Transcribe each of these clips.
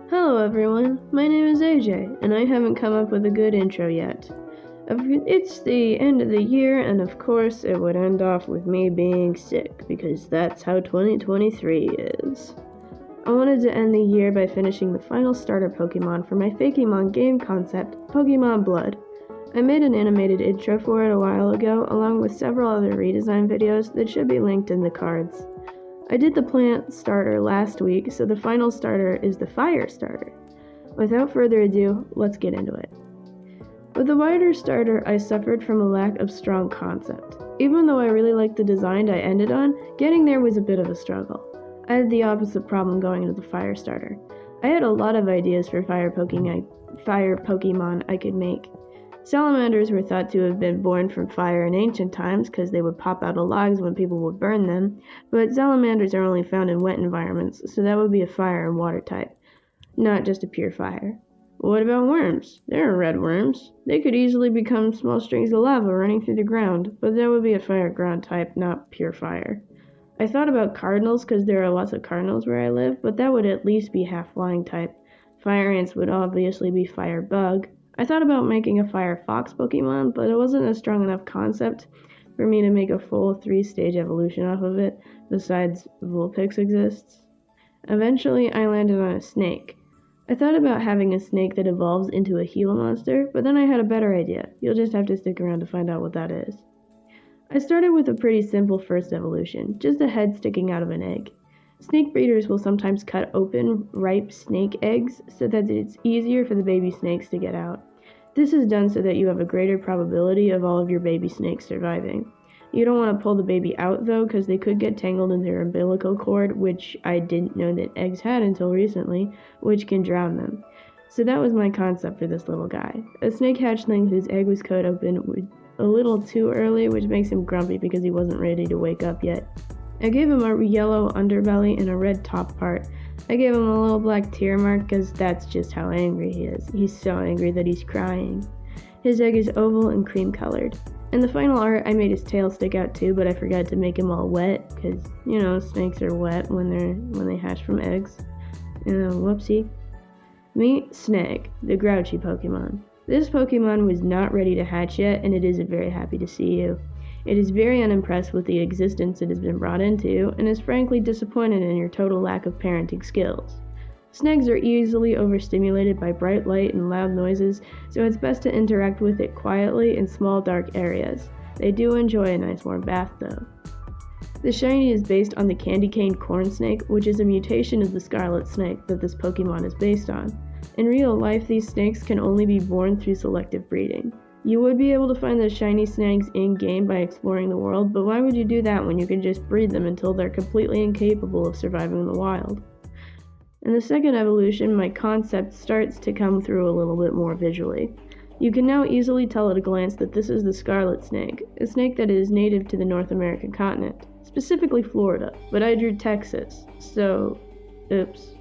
Hello everyone, my name is AJ, and I haven't come up with a good intro yet. It's the end of the year, and of course it would end off with me being sick, because that's how 2023 is. I wanted to end the year by finishing the final starter Pokemon for my Fakemon game concept, Pokemon Blood. I made an animated intro for it a while ago, along with several other redesign videos that should be linked in the cards. I did the plant starter last week, so the final starter is the fire starter. Without further ado, let's get into it. With the water starter, I suffered from a lack of strong concept. Even though I really liked the design I ended on, getting there was a bit of a struggle. I had the opposite problem going into the fire starter. I had a lot of ideas for fire Pokemon I could make. Salamanders were thought to have been born from fire in ancient times because they would pop out of logs when people would burn them, but salamanders are only found in wet environments, so that would be a fire and water type, not just a pure fire. What about worms? There are red worms. They could easily become small strings of lava running through the ground, but that would be a fire ground type, not pure fire. I thought about cardinals because there are lots of cardinals where I live, but that would at least be half flying type. Fire ants would obviously be fire bug. I thought about making a fire fox Pokemon, but it wasn't a strong enough concept for me to make a full 3-stage evolution off of it, besides Vulpix exists. Eventually, I landed on a snake. I thought about having a snake that evolves into a Gila monster, but then I had a better idea. You'll just have to stick around to find out what that is. I started with a pretty simple first evolution, just a head sticking out of an egg. Snake breeders will sometimes cut open ripe snake eggs so that it's easier for the baby snakes to get out. This is done so that you have a greater probability of all of your baby snakes surviving. You don't want to pull the baby out though, because they could get tangled in their umbilical cord, which I didn't know that eggs had until recently, which can drown them. So that was my concept for this little guy. A snake hatchling whose egg was cut open a little too early, which makes him grumpy because he wasn't ready to wake up yet. I gave him a yellow underbelly and a red top part. I gave him a little black tear mark because that's just how angry he is. He's so angry that he's crying. His egg is oval and cream colored. In the final art, I made his tail stick out too, but I forgot to make him all wet because, snakes are wet when they hatch from eggs. Whoopsie. Meet Snag, the grouchy Pokemon. This Pokemon was not ready to hatch yet, and it is very happy to see you. It is very unimpressed with the existence it has been brought into, and is frankly disappointed in your total lack of parenting skills. Snags are easily overstimulated by bright light and loud noises, so it's best to interact with it quietly in small dark areas. They do enjoy a nice warm bath though. The shiny is based on the candy cane corn snake, which is a mutation of the scarlet snake that this Pokemon is based on. In real life, these snakes can only be born through selective breeding. You would be able to find the shiny snags in-game by exploring the world, but why would you do that when you can just breed them until they're completely incapable of surviving in the wild? In the second evolution, my concept starts to come through a little bit more visually. You can now easily tell at a glance that this is the scarlet snake, a snake that is native to the North American continent, specifically Florida, but I drew Texas, so oops.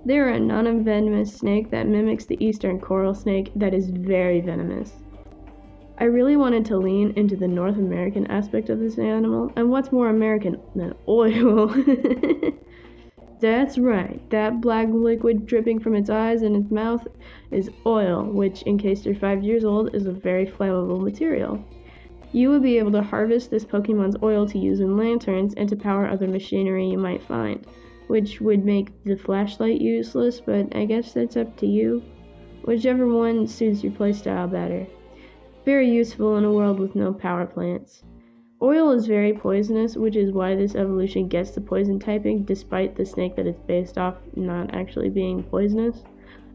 They are a non-venomous snake that mimics the eastern coral snake that is very venomous. I really wanted to lean into the North American aspect of this animal, and what's more American than oil? That's right, that black liquid dripping from its eyes and its mouth is oil, which, in case you're 5 years old, is a very flammable material. You would be able to harvest this Pokemon's oil to use in lanterns and to power other machinery you might find, which would make the flashlight useless, but I guess that's up to you. Whichever one suits your playstyle better. Very useful in a world with no power plants. Oil is very poisonous, which is why this evolution gets the poison typing, despite the snake that it's based off not actually being poisonous.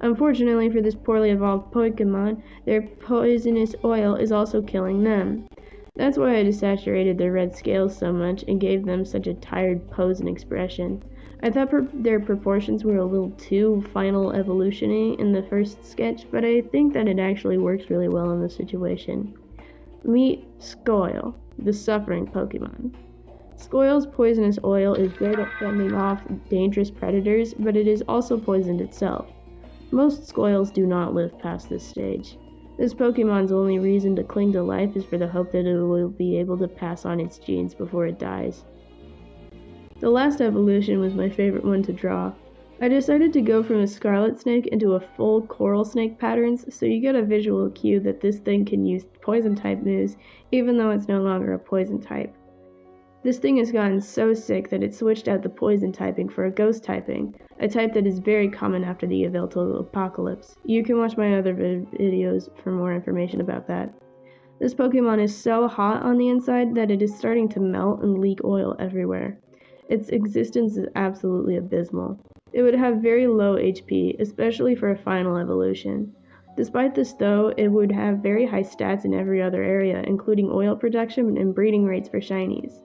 Unfortunately for this poorly evolved Pokemon, their poisonous oil is also killing them. That's why I desaturated their red scales so much and gave them such a tired pose and expression. I thought their proportions were a little too final evolution-y in the first sketch, but I think that it actually works really well in this situation. Meet Scoil, the suffering Pokemon. Scoil's poisonous oil is great at fending off dangerous predators, but it is also poisoned itself. Most Scoils do not live past this stage. This Pokemon's only reason to cling to life is for the hope that it will be able to pass on its genes before it dies. The last evolution was my favorite one to draw. I decided to go from a scarlet snake into a full coral snake patterns, so you get a visual cue that this thing can use poison type moves, even though it's no longer a poison type. This thing has gotten so sick that it switched out the poison typing for a ghost typing, a type that is very common after the Yveltal apocalypse. You can watch my other videos for more information about that. This Pokemon is so hot on the inside that it is starting to melt and leak oil everywhere. Its existence is absolutely abysmal. It would have very low HP, especially for a final evolution. Despite this though, it would have very high stats in every other area, including oil production and breeding rates for shinies.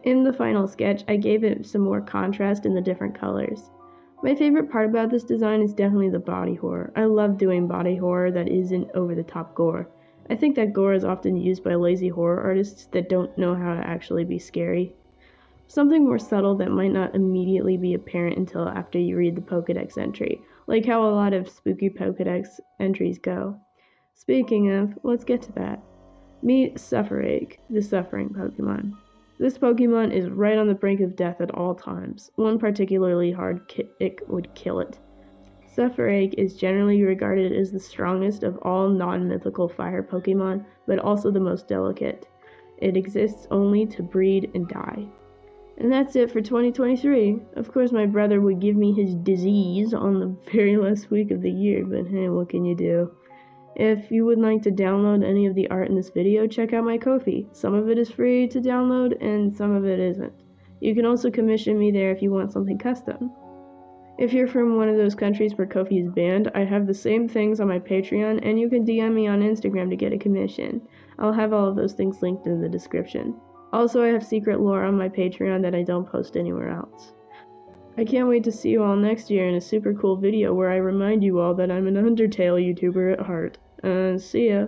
In the final sketch, I gave it some more contrast in the different colors. My favorite part about this design is definitely the body horror. I love doing body horror that isn't over-the-top gore. I think that gore is often used by lazy horror artists that don't know how to actually be scary. Something more subtle that might not immediately be apparent until after you read the Pokédex entry, like how a lot of spooky Pokédex entries go. Speaking of, let's get to that. Meet Sufferake, the Suffering Pokemon. This Pokemon is right on the brink of death at all times. One particularly hard kick would kill it. Sufferake is generally regarded as the strongest of all non-mythical fire Pokemon, but also the most delicate. It exists only to breed and die. And that's it for 2023. Of course, my brother would give me his disease on the very last week of the year, but hey, what can you do? If you would like to download any of the art in this video, check out my Ko-fi. Some of it is free to download and some of it isn't. You can also commission me there if you want something custom. If you're from one of those countries where Ko-fi is banned, I have the same things on my Patreon, and you can DM me on Instagram to get a commission. I'll have all of those things linked in the description. Also, I have secret lore on my Patreon that I don't post anywhere else. I can't wait to see you all next year in a super cool video where I remind you all that I'm an Undertale YouTuber at heart. See ya.